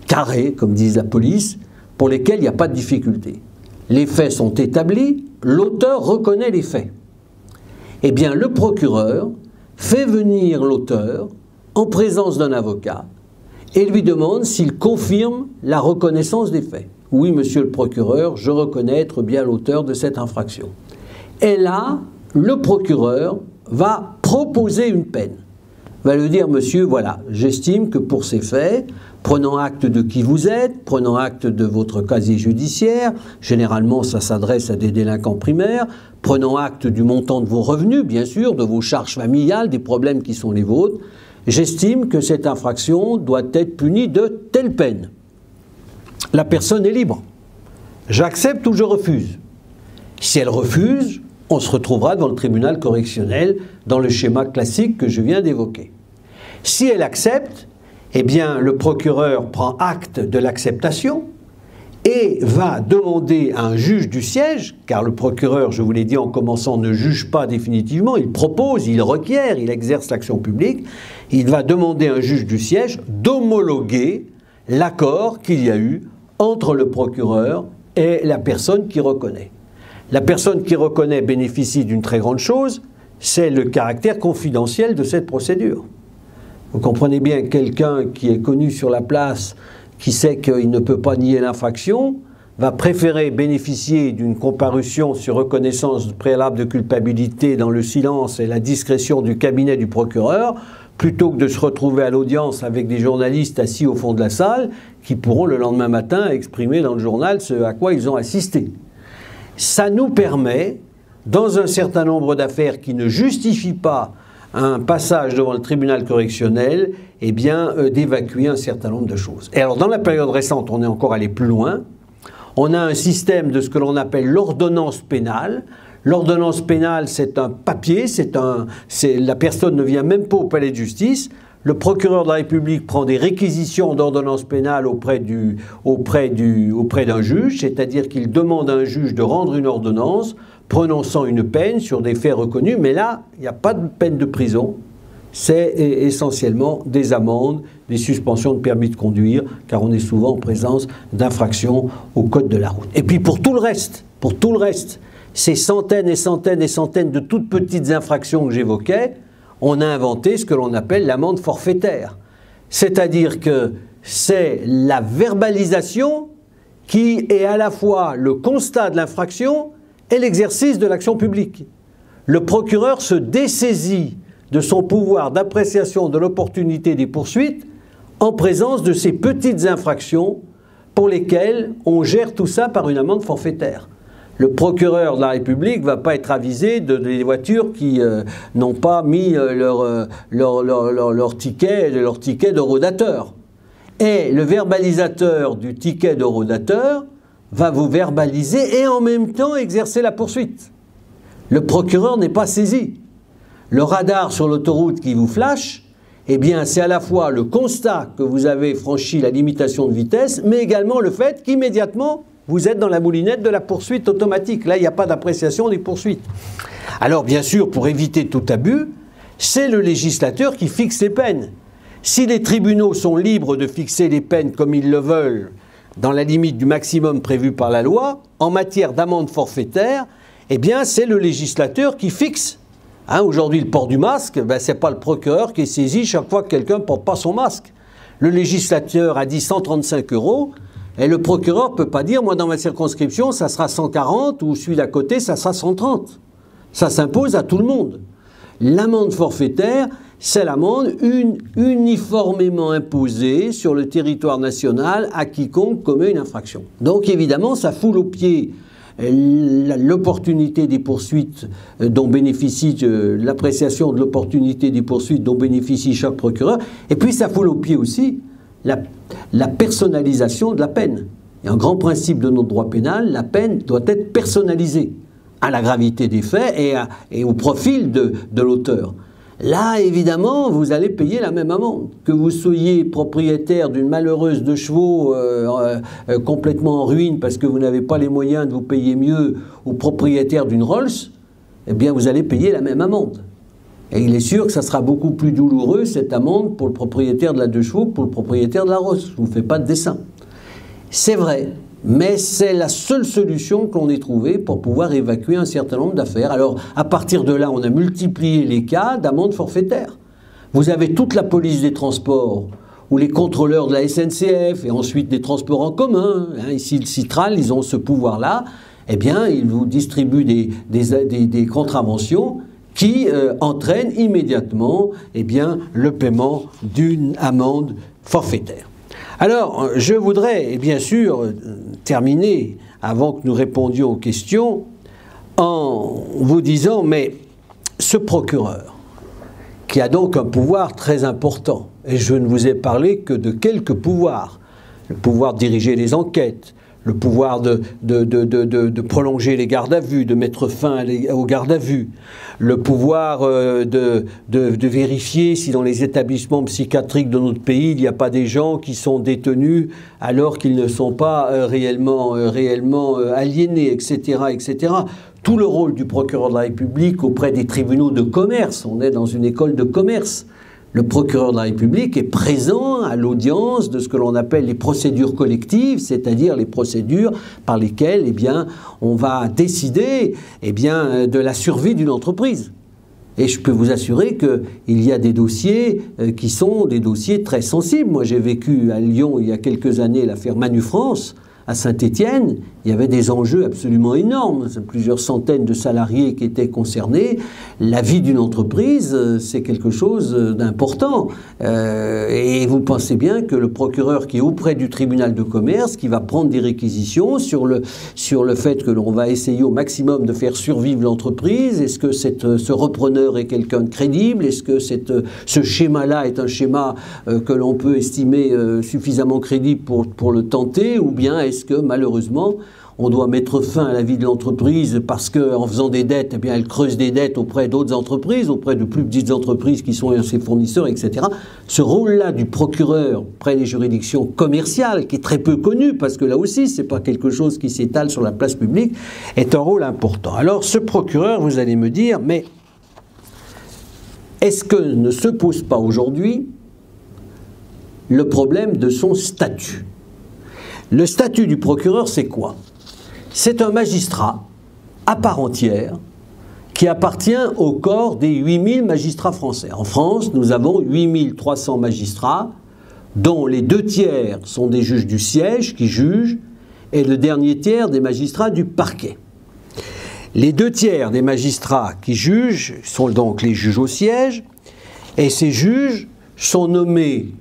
carrés, comme disent la police, pour lesquels il n'y a pas de difficulté. Les faits sont établis, l'auteur reconnaît les faits. Eh bien, le procureur fait venir l'auteur en présence d'un avocat et lui demande s'il confirme la reconnaissance des faits. oui, monsieur le procureur, je reconnais être bien l'auteur de cette infraction. Et là, le procureur va proposer une peine. Va lui dire, monsieur, voilà, j'estime que pour ces faits, prenant acte de qui vous êtes, prenant acte de votre casier judiciaire, généralement ça s'adresse à des délinquants primaires, prenant acte du montant de vos revenus, bien sûr, de vos charges familiales, des problèmes qui sont les vôtres, j'estime que cette infraction doit être punie de telle peine. La personne est libre. J'accepte ou je refuse. Si elle refuse, on se retrouvera devant le tribunal correctionnel dans le schéma classique que je viens d'évoquer. Si elle accepte, eh bien le procureur prend acte de l'acceptation et va demander à un juge du siège, car le procureur, je vous l'ai dit en commençant, ne juge pas définitivement, il propose, il requiert, il exerce l'action publique, il va demander à un juge du siège d'homologuer l'accord qu'il y a eu entre le procureur et la personne qui reconnaît. La personne qui reconnaît bénéficie d'une très grande chose, c'est le caractère confidentiel de cette procédure. Vous comprenez bien, quelqu'un qui est connu sur la place, qui sait qu'il ne peut pas nier l'infraction, va préférer bénéficier d'une comparution sur reconnaissance préalable de culpabilité dans le silence et la discrétion du cabinet du procureur, plutôt que de se retrouver à l'audience avec des journalistes assis au fond de la salle, qui pourront le lendemain matin exprimer dans le journal ce à quoi ils ont assisté. Ça nous permet, dans un certain nombre d'affaires qui ne justifient pas un passage devant le tribunal correctionnel, eh bien, d'évacuer un certain nombre de choses. Et alors, dans la période récente, on est encore allé plus loin. On a un système de ce que l'on appelle l'ordonnance pénale. L'ordonnance pénale, c'est un papier, la personne ne vient même pas au palais de justice. Le procureur de la République prend des réquisitions d'ordonnance pénale auprès d'un juge, c'est-à-dire qu'il demande à un juge de rendre une ordonnance prononçant une peine sur des faits reconnus, mais là, il n'y a pas de peine de prison, c'est essentiellement des amendes, des suspensions de permis de conduire, car on est souvent en présence d'infractions au code de la route. Et puis pour tout le reste, ces centaines et centaines et centaines de toutes petites infractions que j'évoquais, on a inventé ce que l'on appelle l'amende forfaitaire. C'est-à-dire que c'est la verbalisation qui est à la fois le constat de l'infraction et l'exercice de l'action publique. Le procureur se dessaisit de son pouvoir d'appréciation de l'opportunité des poursuites en présence de ces petites infractions pour lesquelles on gère tout ça par une amende forfaitaire. Le procureur de la République ne va pas être avisé des voitures qui n'ont pas mis leur ticket de rodateur. Et le verbalisateur du ticket de rodateur va vous verbaliser et en même temps exercer la poursuite. Le procureur n'est pas saisi. Le radar sur l'autoroute qui vous flash, eh bien c'est à la fois le constat que vous avez franchi la limitation de vitesse, mais également le fait qu'immédiatement vous êtes dans la moulinette de la poursuite automatique. Là, il n'y a pas d'appréciation des poursuites. Alors, bien sûr, pour éviter tout abus, c'est le législateur qui fixe les peines. Si les tribunaux sont libres de fixer les peines comme ils le veulent, dans la limite du maximum prévu par la loi, en matière d'amende forfaitaire, eh bien, c'est le législateur qui fixe. Aujourd'hui, le port du masque, ce n'est pas le procureur qui est saisi chaque fois que quelqu'un ne porte pas son masque. Le législateur a dit 135 €. Et le procureur ne peut pas dire, moi dans ma circonscription, ça sera 140, ou celui d'à côté, ça sera 130. Ça s'impose à tout le monde. L'amende forfaitaire, c'est l'amende uniformément imposée sur le territoire national à quiconque commet une infraction. Donc évidemment, ça foule aux pieds l'opportunité des poursuites dont bénéficie, l'appréciation de l'opportunité des poursuites dont bénéficie chaque procureur, et puis ça foule aux pieds aussi la personnalisation de la peine. Et un grand principe de notre droit pénal, la peine doit être personnalisée à la gravité des faits et au profil de l'auteur. Là, évidemment, vous allez payer la même amende. Que vous soyez propriétaire d'une malheureuse de chevaux complètement en ruine parce que vous n'avez pas les moyens de vous payer mieux, ou propriétaire d'une Rolls, eh bien, vous allez payer la même amende. Et il est sûr que ça sera beaucoup plus douloureux, cette amende, pour le propriétaire de la deux chevaux que pour le propriétaire de la Rolls. Je ne vous fais pas de dessin. C'est vrai, mais c'est la seule solution qu'on ait trouvée pour pouvoir évacuer un certain nombre d'affaires. Alors, à partir de là, on a multiplié les cas d'amende forfaitaire. Vous avez toute la police des transports ou les contrôleurs de la SNCF et ensuite des transports en commun, ici le Citral, ils ont ce pouvoir-là, eh bien, ils vous distribuent des contraventions qui entraînent immédiatement eh bien, le paiement d'une amende forfaitaire. Alors, je voudrais bien sûr terminer, avant que nous répondions aux questions, en vous disant, mais ce procureur, qui a donc un pouvoir très important, et je ne vous ai parlé que de quelques pouvoirs, le pouvoir de diriger les enquêtes, le pouvoir de prolonger les gardes à vue, de mettre fin aux gardes à vue, le pouvoir de vérifier si dans les établissements psychiatriques de notre pays, il n'y a pas des gens qui sont détenus alors qu'ils ne sont pas réellement aliénés, etc., etc. Tout le rôle du procureur de la République auprès des tribunaux de commerce, on est dans une école de commerce. Le procureur de la République est présent à l'audience de ce que l'on appelle les procédures collectives, c'est-à-dire les procédures par lesquelles eh bien, on va décider eh bien, de la survie d'une entreprise. Et je peux vous assurer qu'il y a des dossiers qui sont des dossiers très sensibles. Moi, j'ai vécu à Lyon il y a quelques années l'affaire Manufrance. À Saint-Étienne, il y avait des enjeux absolument énormes, plusieurs centaines de salariés qui étaient concernés. La vie d'une entreprise, c'est quelque chose d'important. Et vous pensez bien que le procureur qui est auprès du tribunal de commerce, qui va prendre des réquisitions sur le fait que l'on va essayer au maximum de faire survivre l'entreprise, est-ce que ce repreneur est quelqu'un de crédible, est-ce que ce schéma-là est un schéma que l'on peut estimer suffisamment crédible pour le tenter, ou bien est-ce que malheureusement on doit mettre fin à la vie de l'entreprise parce qu'en faisant des dettes, eh bien, elle creuse des dettes auprès d'autres entreprises, auprès de plus petites entreprises qui sont ses fournisseurs, etc. Ce rôle-là du procureur près des juridictions commerciales, qui est très peu connu, parce que là aussi, ce n'est pas quelque chose qui s'étale sur la place publique, est un rôle important. Alors, ce procureur, vous allez me dire, mais est-ce que ne se pose pas aujourd'hui le problème de son statut ? Le statut du procureur, c'est quoi? C'est un magistrat à part entière qui appartient au corps des 8000 magistrats français. En France, nous avons 8300 magistrats, dont les 2/3 sont des juges du siège qui jugent, et le dernier tiers des magistrats du parquet. Les 2/3 des magistrats qui jugent sont donc les juges au siège, et ces juges sont nommés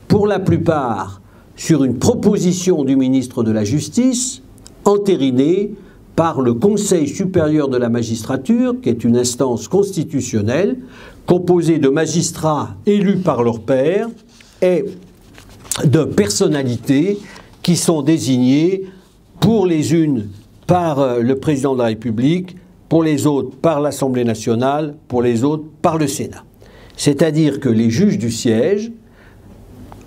pour la plupart sur une proposition du ministre de la Justice, entérinée par le Conseil supérieur de la magistrature, qui est une instance constitutionnelle, composée de magistrats élus par leurs pairs et de personnalités qui sont désignées pour les unes par le président de la République, pour les autres par l'Assemblée nationale, pour les autres par le Sénat. C'est-à-dire que les juges du siège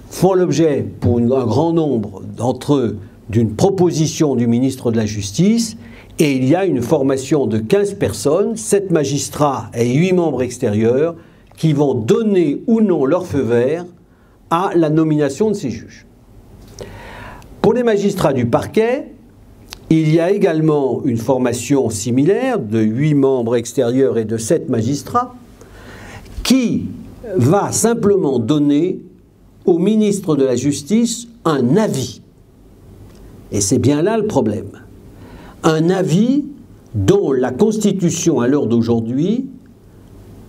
font l'objet, pour un grand nombre d'entre eux, d'une proposition du ministre de la Justice, et il y a une formation de 15 personnes, 7 magistrats et 8 membres extérieurs, qui vont donner ou non leur feu vert à la nomination de ces juges. Pour les magistrats du parquet, il y a également une formation similaire de 8 membres extérieurs et de 7 magistrats, qui va simplement donner au ministre de la Justice un avis. Et c'est bien là le problème. Un avis dont la Constitution, à l'heure d'aujourd'hui,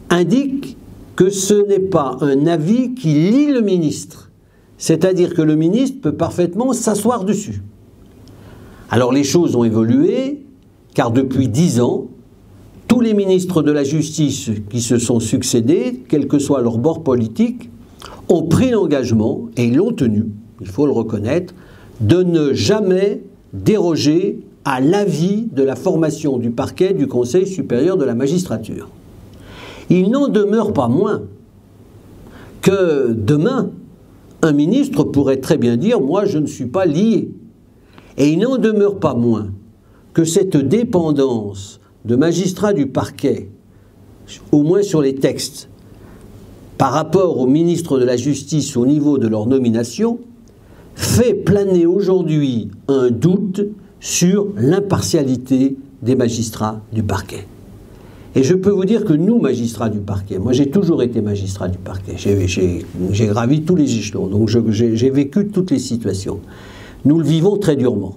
indique que ce n'est pas un avis qui lie le ministre. C'est-à-dire que le ministre peut parfaitement s'asseoir dessus. Alors les choses ont évolué, car depuis 10 ans, tous les ministres de la Justice qui se sont succédés, quel que soit leur bord politique, ont pris l'engagement, et ils l'ont tenu, il faut le reconnaître, de ne jamais déroger à l'avis de la formation du parquet du Conseil supérieur de la magistrature. Il n'en demeure pas moins que demain, un ministre pourrait très bien dire « moi je ne suis pas lié ». Et il n'en demeure pas moins que cette dépendance de magistrats du parquet, au moins sur les textes, par rapport au ministre de la Justice au niveau de leur nomination, fait planer aujourd'hui un doute sur l'impartialité des magistrats du parquet. Et je peux vous dire que nous, magistrats du parquet, moi j'ai toujours été magistrat du parquet, j'ai gravi tous les échelons, donc j'ai vécu toutes les situations. Nous le vivons très durement.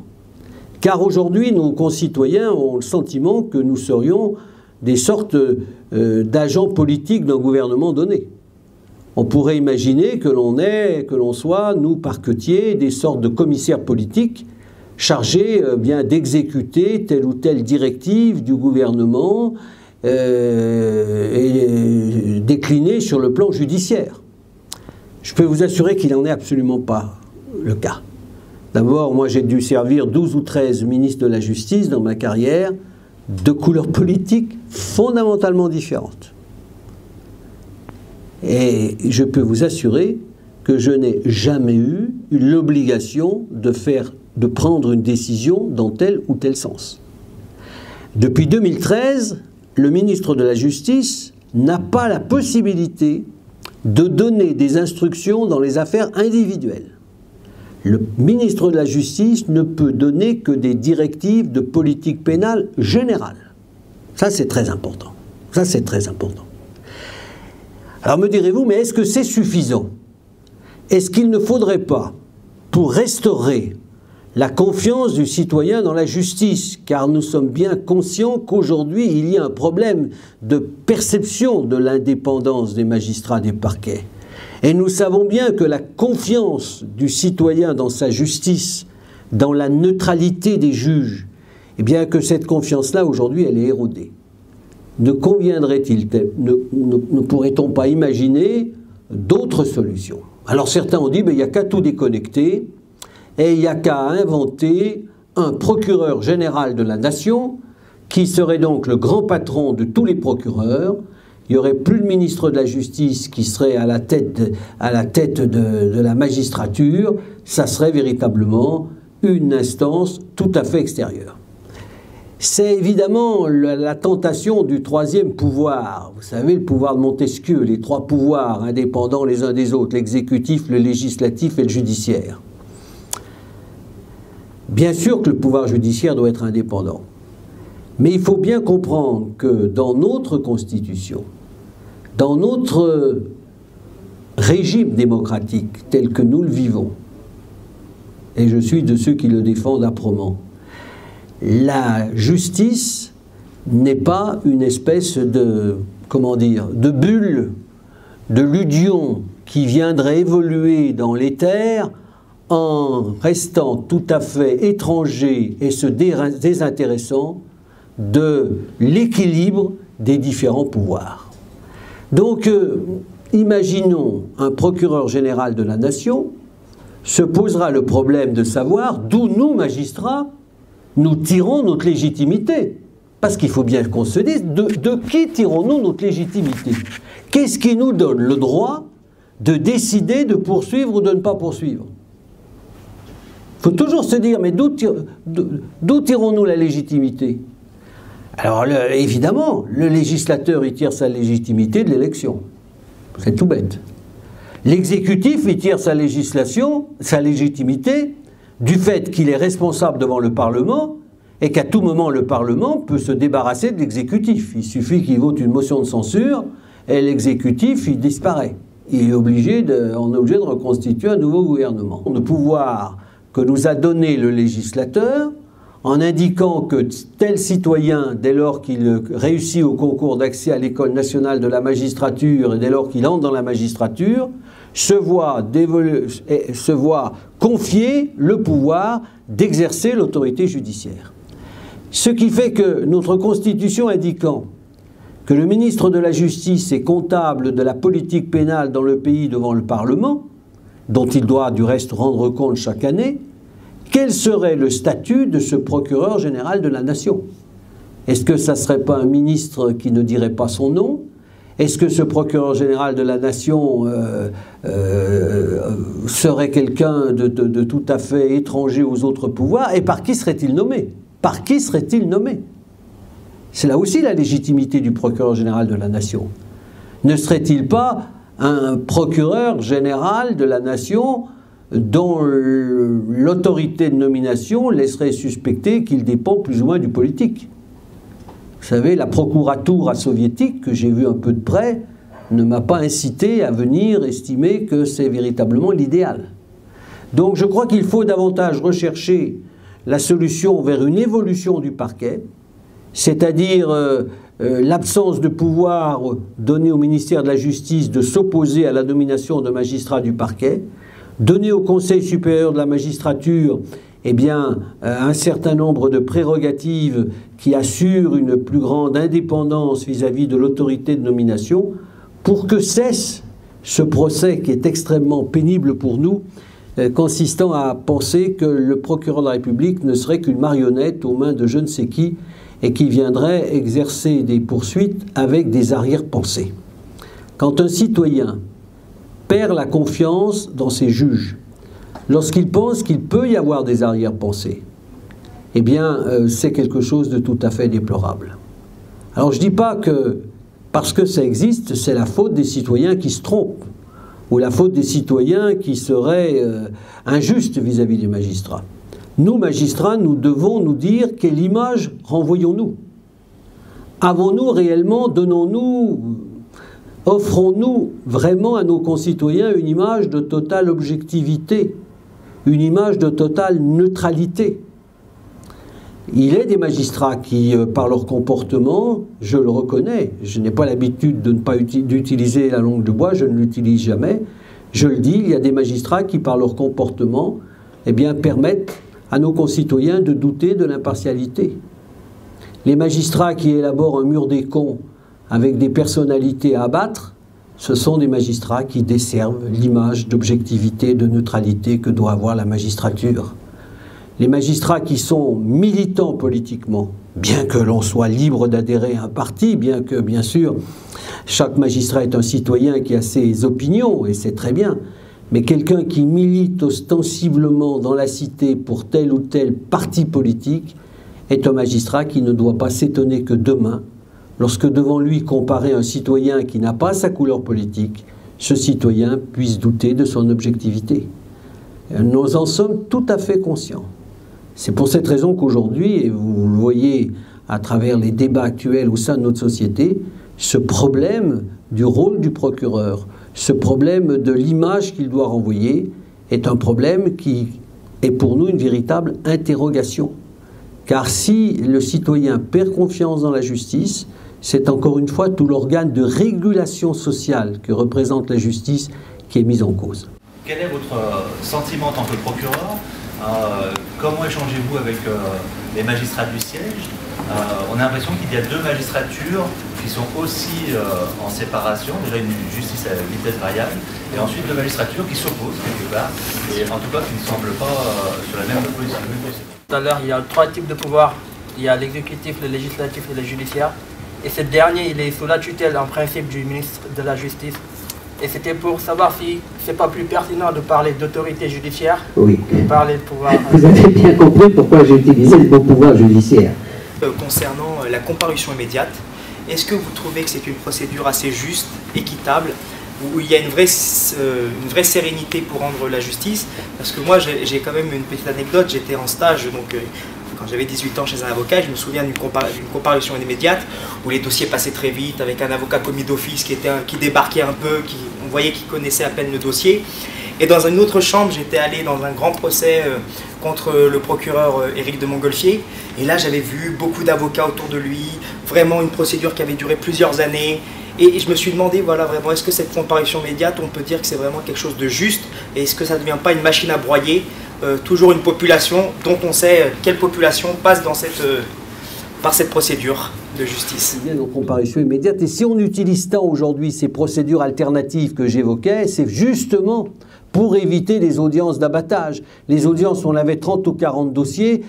Car aujourd'hui, nos concitoyens ont le sentiment que nous serions des sortes d'agents politiques d'un gouvernement donné. On pourrait imaginer que l'on soit, nous, parquetiers, des sortes de commissaires politiques chargés bien d'exécuter telle ou telle directive du gouvernement et déclinée sur le plan judiciaire. Je peux vous assurer qu'il n'en est absolument pas le cas. D'abord, moi j'ai dû servir 12 ou 13 ministres de la Justice dans ma carrière, de couleurs politiques fondamentalement différentes. Et je peux vous assurer que je n'ai jamais eu l'obligation de prendre une décision dans tel ou tel sens. Depuis 2013, le ministre de la Justice n'a pas la possibilité de donner des instructions dans les affaires individuelles. Le ministre de la Justice ne peut donner que des directives de politique pénale générale. Ça, c'est très important. Ça, c'est très important. Alors me direz-vous, mais est-ce que c'est suffisant? Est-ce qu'il ne faudrait pas, pour restaurer la confiance du citoyen dans la justice, car nous sommes bien conscients qu'aujourd'hui, il y a un problème de perception de l'indépendance des magistrats des parquets. Et nous savons bien que la confiance du citoyen dans sa justice, dans la neutralité des juges, eh bien que cette confiance-là, aujourd'hui, elle est érodée. Ne pourrait-on pas imaginer d'autres solutions? Alors certains ont dit, il n'y a qu'à tout déconnecter et il n'y a qu'à inventer un procureur général de la nation qui serait donc le grand patron de tous les procureurs. Il n'y aurait plus le ministre de la Justice qui serait à la tête de la magistrature. Ça serait véritablement une instance tout à fait extérieure. C'est évidemment la tentation du troisième pouvoir. Vous savez, le pouvoir de Montesquieu, les trois pouvoirs indépendants les uns des autres, l'exécutif, le législatif et le judiciaire. Bien sûr que le pouvoir judiciaire doit être indépendant. Mais il faut bien comprendre que dans notre Constitution, dans notre régime démocratique tel que nous le vivons, et je suis de ceux qui le défendent âprement, la justice n'est pas une espèce de, de bulle, de ludion qui viendrait évoluer dans l'éther en restant tout à fait étranger et se désintéressant de l'équilibre des différents pouvoirs. Donc, imaginons un procureur général de la nation, se posera le problème de savoir d'où nous, magistrats, nous tirons notre légitimité. Parce qu'il faut bien qu'on se dise, de qui tirons-nous notre légitimité? Qu'est-ce qui nous donne le droit de décider de poursuivre ou de ne pas poursuivre? Il faut toujours se dire, mais d'où tirons-nous la légitimité? Alors, évidemment, le législateur, il tire sa légitimité de l'élection. C'est tout bête. L'exécutif, il tire sa légitimité du fait qu'il est responsable devant le Parlement et qu'à tout moment, le Parlement peut se débarrasser de l'exécutif. Il suffit qu'il vote une motion de censure et l'exécutif, il disparaît. On est obligé de reconstituer un nouveau gouvernement. Le pouvoir que nous a donné le législateur, en indiquant que tel citoyen, dès lors qu'il réussit au concours d'accès à l'École nationale de la magistrature et dès lors qu'il entre dans la magistrature, se voit confier le pouvoir d'exercer l'autorité judiciaire. Ce qui fait que notre Constitution indiquant que le ministre de la Justice est comptable de la politique pénale dans le pays devant le Parlement, dont il doit du reste rendre compte chaque année, quel serait le statut de ce procureur général de la nation? Est-ce que ça ne serait pas un ministre qui ne dirait pas son nom? Est-ce que ce procureur général de la nation serait quelqu'un de tout à fait étranger aux autres pouvoirs? Et par qui serait-il nommé? Par qui serait-il nommé? C'est là aussi la légitimité du procureur général de la nation. Ne serait-il pas un procureur général de la nation dont l'autorité de nomination laisserait suspecter qu'il dépend plus ou moins du politique? savez, la procuratura soviétique, que j'ai vue un peu de près, ne m'a pas incité à venir estimer que c'est véritablement l'idéal. Donc je crois qu'il faut davantage rechercher la solution vers une évolution du parquet, c'est-à-dire l'absence de pouvoir donné au ministère de la Justice de s'opposer à la nomination de magistrats du parquet, donner au Conseil supérieur de la magistrature eh bien, un certain nombre de prérogatives qui assurent une plus grande indépendance vis-à-vis de l'autorité de nomination, pour que cesse ce procès qui est extrêmement pénible pour nous, consistant à penser que le procureur de la République ne serait qu'une marionnette aux mains de je ne sais qui et qui viendrait exercer des poursuites avec des arrière-pensées. Quand un citoyen perd la confiance dans ses juges, lorsqu'il pense qu'il peut y avoir des arrière-pensées, eh bien, c'est quelque chose de tout à fait déplorable. Alors je ne dis pas que parce que ça existe, c'est la faute des citoyens qui se trompent, ou la faute des citoyens qui seraient injustes vis-à-vis des magistrats. Nous, magistrats, nous devons nous dire quelle image renvoyons-nous. Avons-nous réellement, donnons-nous, offrons-nous vraiment à nos concitoyens une image de totale objectivité, une image de totale neutralité? Il est des magistrats qui, par leur comportement, je le reconnais, je n'ai pas l'habitude de ne pas d'utiliser la langue de bois, je ne l'utilise jamais, je le dis, il y a des magistrats qui, par leur comportement, eh bien, permettent à nos concitoyens de douter de l'impartialité. Les magistrats qui élaborent un mur des cons avec des personnalités à abattre, ce sont des magistrats qui desservent l'image d'objectivité, de neutralité que doit avoir la magistrature. Les magistrats qui sont militants politiquement, bien que l'on soit libre d'adhérer à un parti, bien que, bien sûr, chaque magistrat est un citoyen qui a ses opinions, et c'est très bien, mais quelqu'un qui milite ostensiblement dans la cité pour tel ou tel parti politique est un magistrat qui ne doit pas s'étonner que demain, lorsque devant lui comparer un citoyen qui n'a pas sa couleur politique, ce citoyen puisse douter de son objectivité. Nous en sommes tout à fait conscients. C'est pour cette raison qu'aujourd'hui, et vous le voyez à travers les débats actuels au sein de notre société, ce problème du rôle du procureur, ce problème de l'image qu'il doit renvoyer, est un problème qui est pour nous une véritable interrogation. Car si le citoyen perd confiance dans la justice, c'est encore une fois tout l'organe de régulation sociale que représente la justice qui est mis en cause. Quel est votre sentiment en tant que procureur? Comment échangez-vous avec les magistrats du siège? On a l'impression qu'il y a deux magistratures qui sont aussi en séparation, déjà une justice à vitesse variable, et ensuite deux magistratures qui s'opposent quelque part, et en tout cas qui ne semblent pas sur la même position. Tout à l'heure, il y a trois types de pouvoirs. Il y a l'exécutif, le législatif et le judiciaire. Et ce dernier, il est sous la tutelle en principe du ministre de la Justice. Et c'était pour savoir si c'est pas plus pertinent de parler d'autorité judiciaire que de parler de pouvoir. Vous avez bien compris pourquoi j'ai utilisé le mot pouvoir judiciaire. Concernant la comparution immédiate, est-ce que vous trouvez que c'est une procédure assez juste, équitable, où il y a une vraie sérénité pour rendre la justice? Parce que moi, j'ai quand même une petite anecdote. J'étais en stage, donc quand j'avais 18 ans chez un avocat, je me souviens d'une comparution immédiate où les dossiers passaient très vite, avec un avocat commis d'office qui débarquait un peu, on voyait qu'il connaissait à peine le dossier. Et dans une autre chambre, j'étais allé dans un grand procès contre le procureur Éric de Montgolfier. Et là, j'avais vu beaucoup d'avocats autour de lui, vraiment une procédure qui avait duré plusieurs années. Et je me suis demandé, voilà, vraiment, est-ce que cette comparution immédiate, on peut dire que c'est vraiment quelque chose de juste? Et est-ce que ça ne devient pas une machine à broyer toujours une population dont on sait quelle population passe dans par cette procédure de justice? Bien en comparution immédiate. Et si on utilise tant aujourd'hui ces procédures alternatives que j'évoquais, c'est justement pour éviter les audiences d'abattage. Les audiences, on avait 30 ou 40 dossiers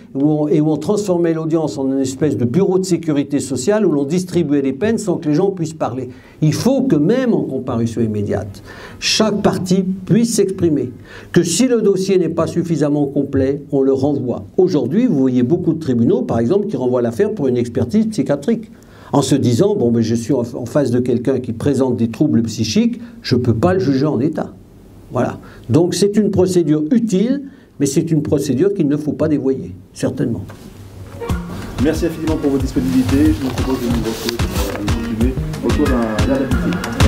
et où on transformait l'audience en une espèce de bureau de sécurité sociale où l'on distribuait les peines sans que les gens puissent parler. Il faut que même en comparution immédiate, chaque partie puisse s'exprimer. Que si le dossier n'est pas suffisamment complet, on le renvoie. Aujourd'hui, vous voyez beaucoup de tribunaux, par exemple, qui renvoient l'affaire pour une expertise psychiatrique. En se disant, bon, ben, je suis en face de quelqu'un qui présente des troubles psychiques, je ne peux pas le juger en état. Voilà. Donc c'est une procédure utile, mais c'est une procédure qu'il ne faut pas dévoyer, certainement. Merci infiniment pour votre disponibilité. Je vous propose de nous retrouver à nous continuer autour d'un verre d'amitié.